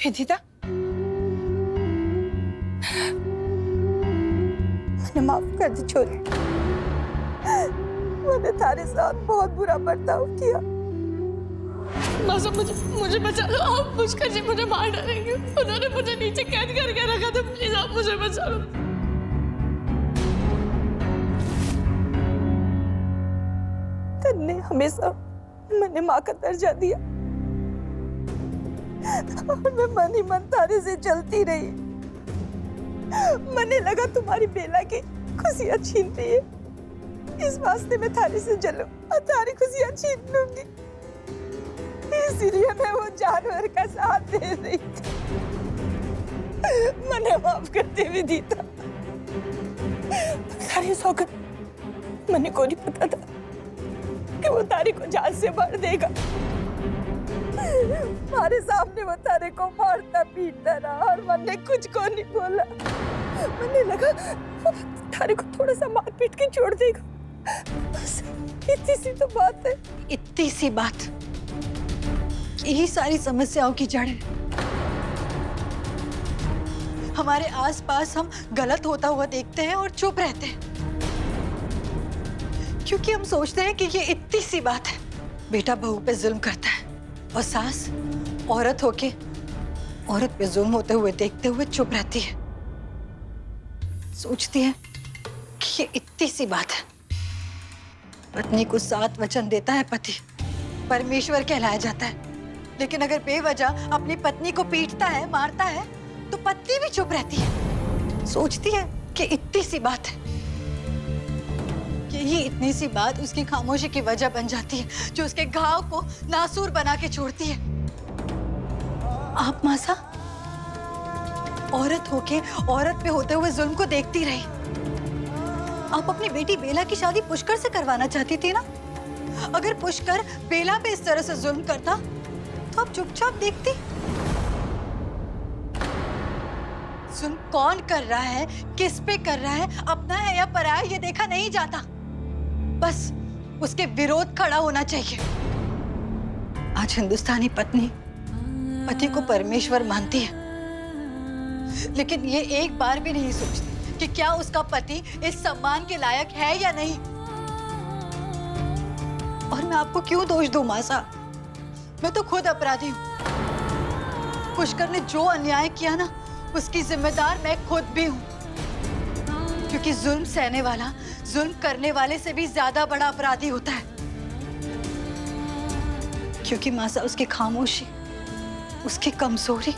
विदिता, मैंने माफ कर दी छोरी। मैंने थारे साथ बहुत बुरा बर्ताव किया। मासा मुझे बचा लो। आप पुष्कर जी मुझे मार डालेंगे। उन्होंने मुझे नीचे कैद करके रखा था। प्लीज आप मुझे बचा लो। तन्ने हमेशा मैंने माँ का दर्जा दिया और मैं मन ही मन तारे से चलती रही। मने लगा तुम्हारी बेला की खुशियां छीन रही है, इस वास्ते मैं थारे से जलूं और तारी खुशियां छीन लूंगी। इसीलिए मैं वो जानवर का साथ दे रही थी। मने माफ करते विदिता। सारी सौगंध मने को नहीं पता था कि वो तारे को जान से मार देगा। हमारे सामने वो तारे को मारता पीटता रहा और मैंने कुछ को नहीं बोला। मैंने लगा वो तारे को थोड़ा सा मार पीट के छोड़ देगा। बस इतनी सी तो बात है। इतनी सी बात, यही सारी समस्याओं की जड़ है। हमारे आसपास हम गलत होता हुआ देखते हैं और चुप रहते हैं, क्योंकि हम सोचते हैं कि ये इतनी सी बात है। बेटा बहू पे जुल्म करता है और सास औरत होके औरत पे जुल्म होते हुए देखते हुए चुप रहती है। सोचती है कि ये इतनी सी बात है। पत्नी को 7 वचन देता है पति, परमेश्वर कहलाया जाता है। लेकिन अगर बेवजह अपनी पत्नी को पीटता है, मारता है, तो पत्नी भी चुप रहती है। सोचती है कि इतनी सी बात है। यही इतनी सी बात उसकी खामोशी की वजह बन जाती है, जो उसके घाव को नासूर बना के छोड़ती है। आप मासा औरत होके औरत पे होते हुए जुल्म को देखती रही। आप अपनी बेटी बेला की शादी पुष्कर से करवाना चाहती थी ना? अगर पुष्कर बेला पे इस तरह से जुल्म करता तो आप चुपचाप देखती। जुल्म कौन कर रहा है, किस पे कर रहा है, अपना है या पराया, ये देखा नहीं जाता। बस उसके विरोध खड़ा होना चाहिए। आज हिंदुस्तानी पत्नी पति को परमेश्वर मानती है, लेकिन ये एक बार भी नहीं सोचती कि क्या उसका पति इस सम्मान के लायक है या नहीं। और मैं आपको क्यों दोष दूं मासा? मैं तो खुद अपराधी हूं। पुष्कर ने जो अन्याय किया ना, उसकी जिम्मेदार मैं खुद भी हूं। क्योंकि जुल्म सहने वाला जुल्म करने वाले से भी ज्यादा बड़ा अपराधी होता है। क्योंकि मासा उसकी खामोशी, उसकी कमजोरी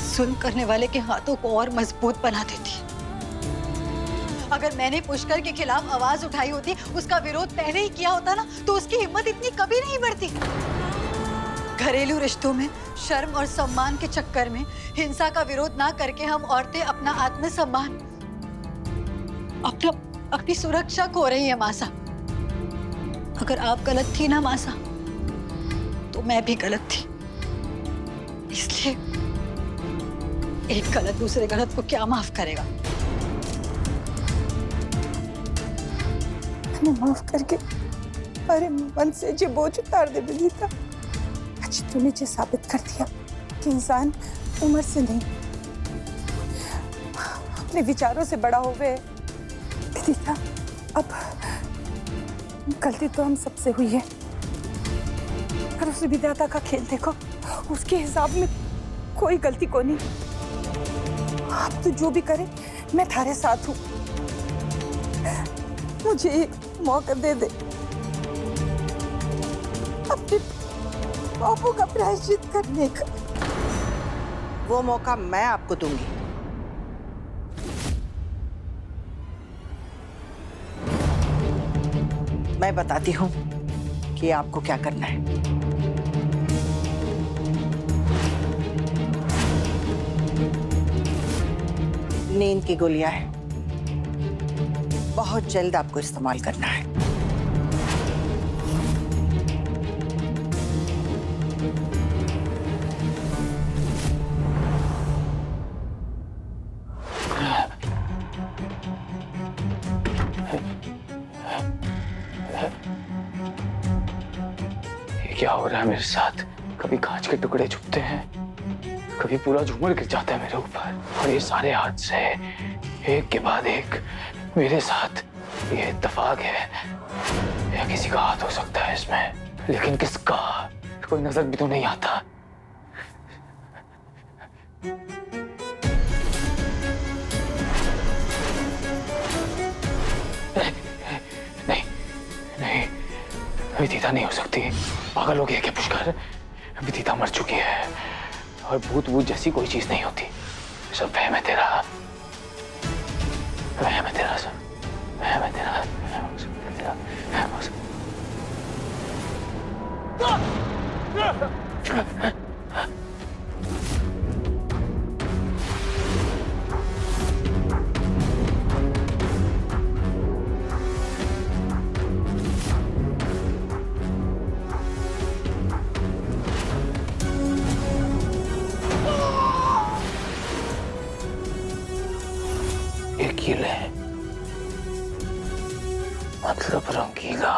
जुल्म करने वाले के हाथों को और मजबूत बना देती है। अगर मैंने पुष्कर के खिलाफ आवाज उठाई होती, उसका विरोध पहले ही किया होता ना, तो उसकी हिम्मत इतनी कभी नहीं बढ़ती। घरेलू रिश्तों में शर्म और सम्मान के चक्कर में हिंसा का विरोध ना करके हम औरतें अपना आत्मसम्मान, अपनी सुरक्षा खो रही है मासा। अगर आप गलत थी ना मासा, तो मैं भी गलत थी। इसलिए एक गलत दूसरे गलत को क्या माफ करेगा? मैंने माफ करके अरे मन से जो बोझ उतार दे विदिता। आज तूने जो साबित कर दिया कि इंसान उम्र से नहीं, अपने विचारों से बड़ा हो गए। विदिता, अब गलती तो हम सबसे हुई है, पर उस विधाता का खेल देखो, उसके हिसाब में कोई गलती को नहीं। अब तू जो भी करे, मैं थारे साथ हूँ। मुझे एक मौका दे दे अपने पापों का प्रायश्चित करने का। वो मौका मैं आपको दूंगी। मैं बताती हूँ कि आपको क्या करना है। नींद की गोलियां हैं, बहुत जल्द आपको इस्तेमाल करना है। ये क्या हो रहा है मेरे साथ? कभी कांच के टुकड़े छुपते हैं, कभी पूरा झूमर गिर जाता है मेरे ऊपर, और ये सारे हादसे एक के बाद एक मेरे साथ। ये इत्तेफाक है या किसी का हाथ हो सकता है इसमें, लेकिन किसका कोई नजर भी तो नहीं आता। नहीं नहीं, विदिता नहीं हो सकती। पागल हो गया क्या पुष्कर? विदिता मर चुकी है, और भूत भूत जैसी कोई चीज नहीं होती। सब वहम है तेरा, वहम है तेरा, सब वहम है तेरा, वहम है तेरा, वहम है। मतलब रंगीला।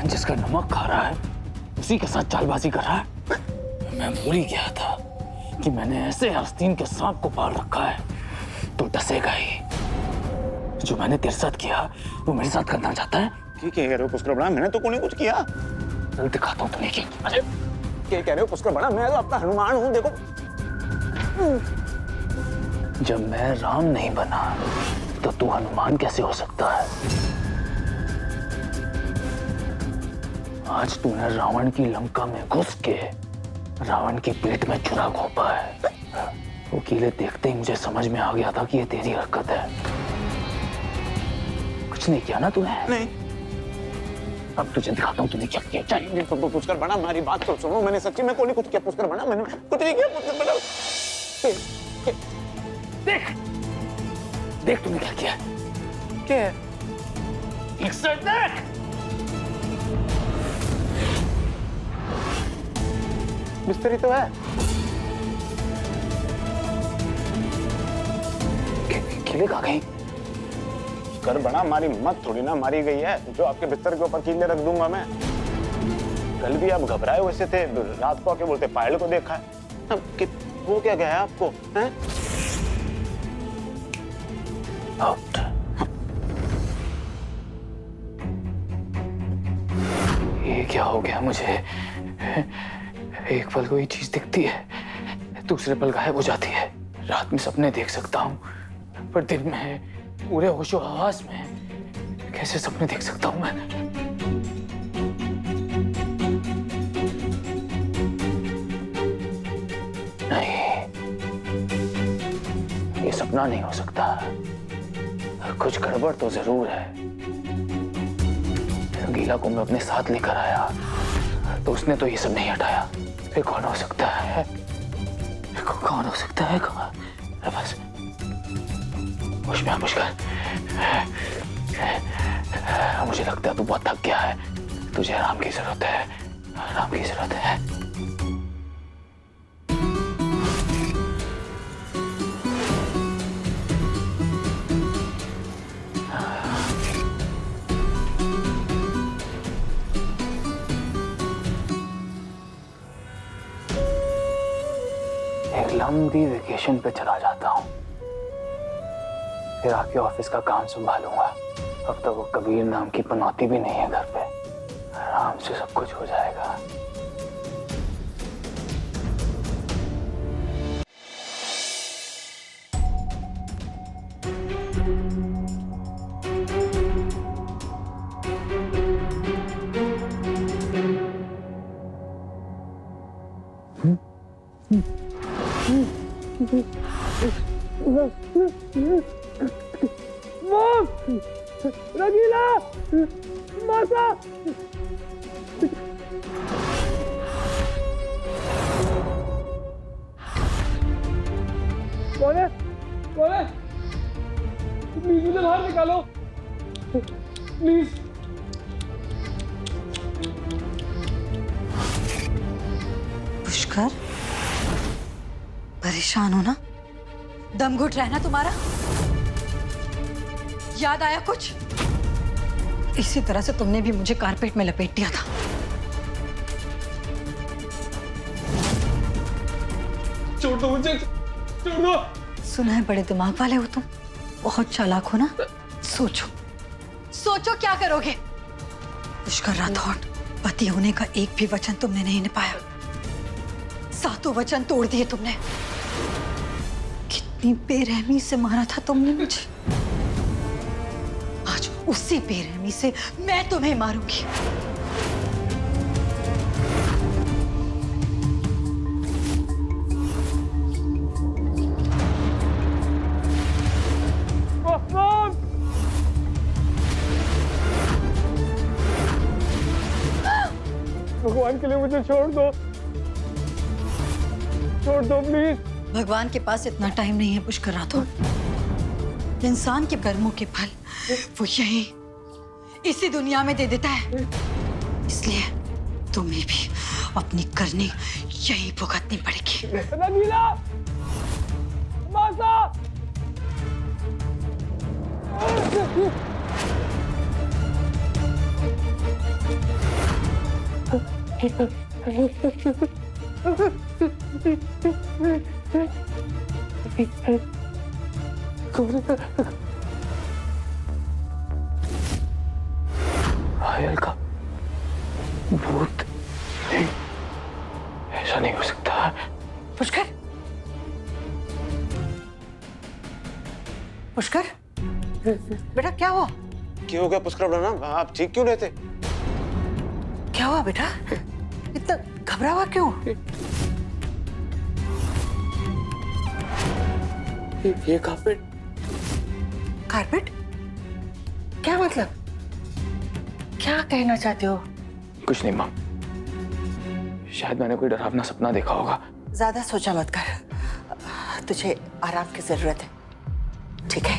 जिसका नमक खा रहा है उसी के साथ चालबाजी कर रहा है। मैं भूल ही गया था कि मैंने ऐसे आस्तीन के सांप को पाल रखा है, तो डसेगा ही। जो मैंने तेरे साथ किया वो मेरे साथ करना चाहता है। क्या कह रहे हो पुष्कर बड़ा? मैंने तो कोई कुछ किया। दिखाता हूँ तुम्हें। अरे क्या कह रहे हो पुष्कर बड़ा? मैं तो आपका हनुमान हूँ, देखो। जब मैं राम नहीं बना तो तू हनुमान कैसे हो सकता है? आज तूने रावण की लंका में घुस के रावण की पेट में छुरा घोंपा है। वो कीले देखते ही मुझे समझ में आ गया था कि ये तेरी हरकत है। कुछ नहीं किया ना तूने? नहीं। अब तुझे दिखाता हूँ तूने क्या किया। चाहिए पुष्कर बड़ा, हमारी बात तो सुनो। मैंने सच्ची में कोई कुछ किया पुष्कर बड़ा, मैंने कुछ नहीं किया पुष्कर बड़ा। देख देख तूने क्या किया। क्या? एक से देख। बिस्तरी तो है। कीले कहाँ गई? कर बड़ा, हमारी मत थोड़ी ना मारी गई है जो आपके बिस्तर के ऊपर कीले रख दूंगा मैं। कल भी आप घबराए वैसे थे, रात को आके बोलते पायल को देखा है। वो क्या गया है आपको? हैं? आउट। ये क्या हो गया मुझे? एक पल कोई चीज दिखती है, दूसरे पल गायब हो जाती है। रात में सपने देख सकता हूँ, पर दिन में पूरे होशो हवास में कैसे सपने देख सकता हूँ मैं? नहीं, ये सपना नहीं हो सकता। कुछ गड़बड़ तो जरूर है। रंगीला को मैं अपने साथ लेकर आया तो उसने तो ये सब नहीं हटाया। फिर कौन हो सकता है? कौन हो सकता है? बस होश में आ पुष्कर। मुझे लगता है तू बहुत थक गया है, तुझे आराम की जरूरत है। आराम की जरूरत है। एक लंबी वेकेशन पे चला जाता हूँ, फिर आके ऑफिस का काम संभालूंगा। अब तक वो कबीर नाम की पनौती भी नहीं है घर पे। आराम से सब कुछ हो जाएगा। रंगीला माता कौन है? कौन है? प्लीज मुझे बाहर निकालो प्लीज। पुष्कर, परेशान हो ना? दम घुट रहा है ना तुम्हारा? याद आया कुछ? इसी तरह से तुमने भी मुझे कारपेट में लपेट दिया था। छोड़ दो मुझे, छोड़ दो। सुना है बड़े दिमाग वाले हो तुम, बहुत चालाक हो ना। सोचो सोचो क्या करोगे। पुष्कर राठौड़, पति होने का एक भी वचन तुमने नहीं निभाया, सातों वचन तोड़ दिए तुमने। कितनी बेरहमी से मारा था तुमने मुझे, आज उसी बेरहमी से मैं तुम्हें मारूंगी। भगवान के लिए मुझे छोड़ दो, छोड़ दो प्लीज। भगवान के पास इतना टाइम नहीं है पुष्कर राठौड़। इंसान के कर्मों के फल वो यही इसी दुनिया में दे देता है, इसलिए तुम्हें भी अपनी करनी यही भुगतनी पड़ेगी। रंगीला, मासा। पायल का भूत नहीं, ऐसा नहीं हो सकता। पुष्कर, पुष्कर, बेटा क्या हुआ? क्यों हो गया पुष्कर ब्रह्मा? आप ठीक क्यों रहते? क्या हुआ बेटा? इतना घबरा हुआ क्यों? ये कारपेट। कारपेट? क्या मतलब? क्या कहना चाहते हो? कुछ नहीं माँ, शायद मैंने कोई डरावना सपना देखा होगा। ज्यादा सोचा मत कर, तुझे आराम की जरूरत है, ठीक है?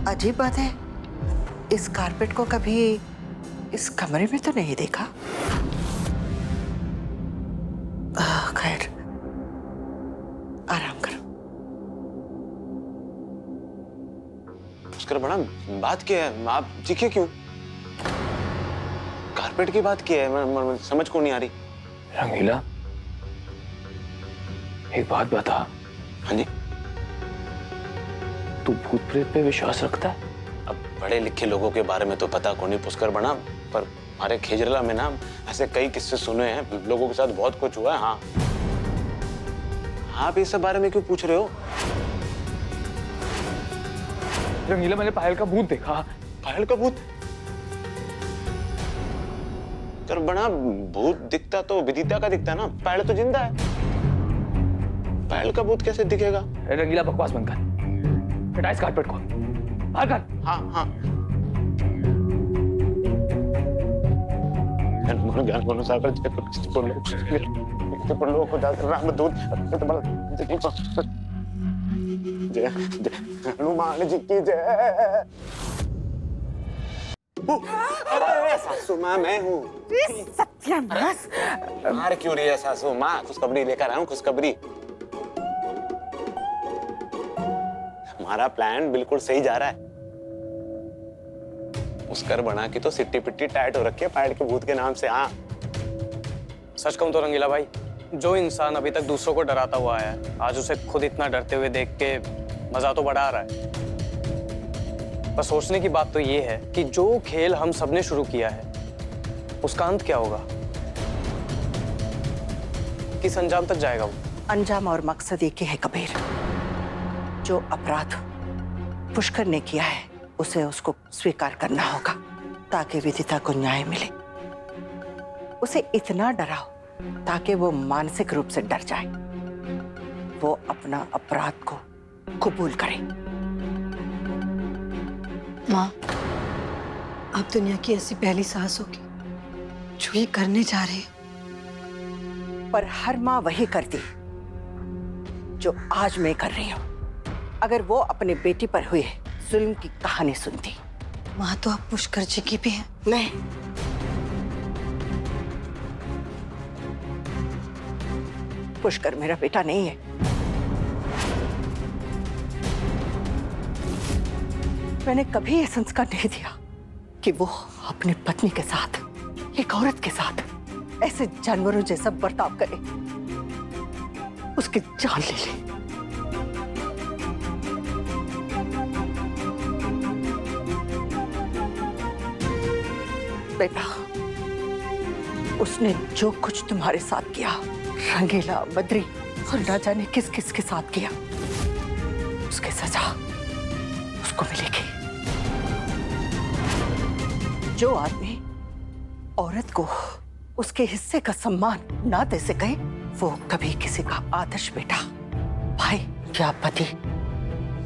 अजीब बात है, इस कारपेट को कभी इस कमरे में तो नहीं देखा। खैर, आराम करो। पुष्कर बड़ा बात क्या है? आप चीखे क्यों? कारपेट की बात क्या है? मैं समझ को नहीं आ रही। रंगीला, एक बात बता। हाँ जी। तू भूत प्रेत पे विश्वास रखता है? अब पढ़े लिखे लोगों के बारे में तो पता को नहीं पुष्कर बना, पर हमारे खेजरला में ना ऐसे कई किस्से सुने हैं, लोगों के साथ बहुत कुछ हुआ है। हाँ, आप इस सब बारे में क्यों पूछ रहे हो? रंगीला, मैंने पायल का भूत देखा। पायल का भूत? कर बना, भूत दिखता तो विदिता का दिखता ना, पायल तो जिंदा है। पायल का भूत कैसे दिखेगा? रंगीला, बकवास बंद कर, हटा इस कारपेट को, बाहर कर। हाँ हाँ, लोगों को डालकर रामदूत जय हनुमान जी की जय। अरे सासू माँ, मैं हूँ। सत्यानाश! मार क्यों रही है सासू माँ? खुशखबरी लेकर आया हूँ, खुशखबरी। हमारा प्लान बिल्कुल सही जा रहा है। पुष्कर बना की तो सिट्टी पिट्टी टाइट हो रखी है पायल के भूत के नाम से। हाँ, सच कहूं तो रंगीला भाई, जो इंसान अभी तक दूसरों को डराता हुआ आया है, आज उसे खुद इतना डरते हुए देख के मजा तो बड़ा आ रहा है। पर सोचने की बात तो ये है कि जो खेल हम सबने शुरू किया है, उसका अंत क्या होगा? किस अंजाम तक जाएगा वो? अंजाम और मकसद एक ही है कबीर। जो अपराध पुष्कर ने किया है, उसे उसको स्वीकार करना होगा ताकि विदिता को न्याय मिले। उसे इतना डराओ ताकि वो मानसिक रूप से डर जाए, वो अपना अपराध को कबूल करे। माँ, अब दुनिया की ऐसी पहली सास होगी जो ये करने जा रही है। पर हर माँ वही करती जो आज मैं कर रही हूँ। अगर वो अपने बेटी पर हुए जुल्म की कहानी सुनती। माँ तो अब पुष्कर जी की भी है। नहीं, पुष्कर मेरा बेटा नहीं है। मैंने कभी ये संस्कार नहीं दिया कि वो अपनी पत्नी के साथ, एक औरत के साथ ऐसे जानवरों जैसा बर्ताव करे, उसकी जान ले ले। बेटा, उसने जो कुछ तुम्हारे साथ किया, रंगीला, बद्री और ना जाने किस किस के साथ किया, उसकी सजा उसको मिलेगी। जो आदमी औरत को उसके हिस्से का सम्मान ना दे सके, वो कभी किसी का आदर्श बेटा, भाई या पति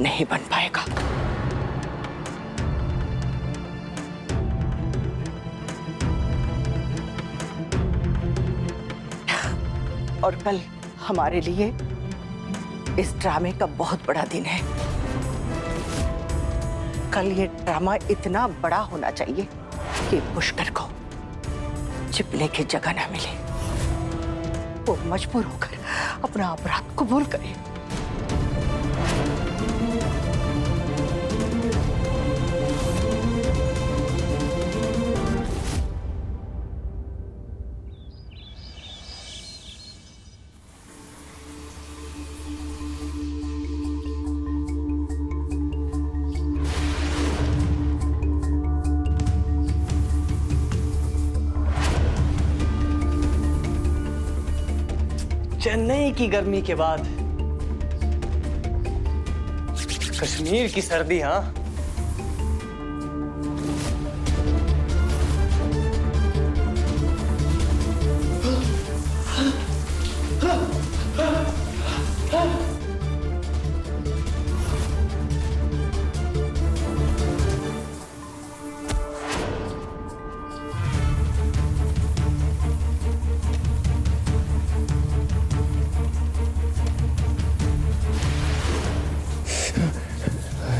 नहीं बन पाएगा। और कल हमारे लिए इस ड्रामे का बहुत बड़ा दिन है। कल ये ड्रामा इतना बड़ा होना चाहिए कि पुष्कर को छिपने की जगह न मिले, वो मजबूर होकर अपना अपराध कबूल करे। चेन्नई की गर्मी के बाद कश्मीर की सर्दी, हाँ।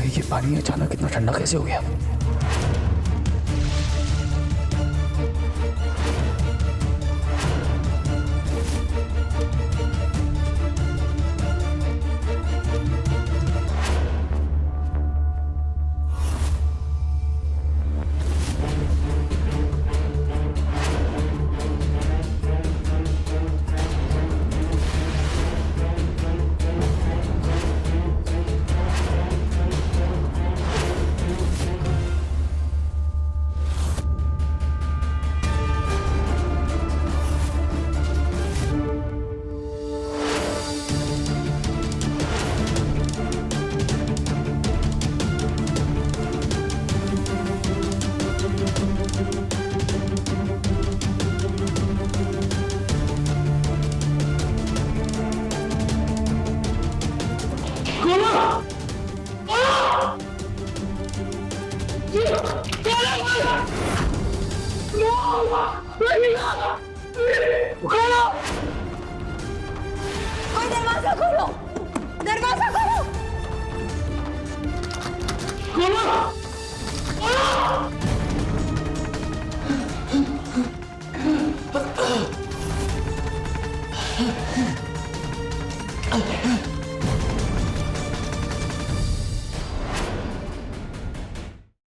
ये पानी अचानक इतना ठंडा कैसे हो गया? कोई दरवाजा खोलो, दरवाजा खोलो। खोलो!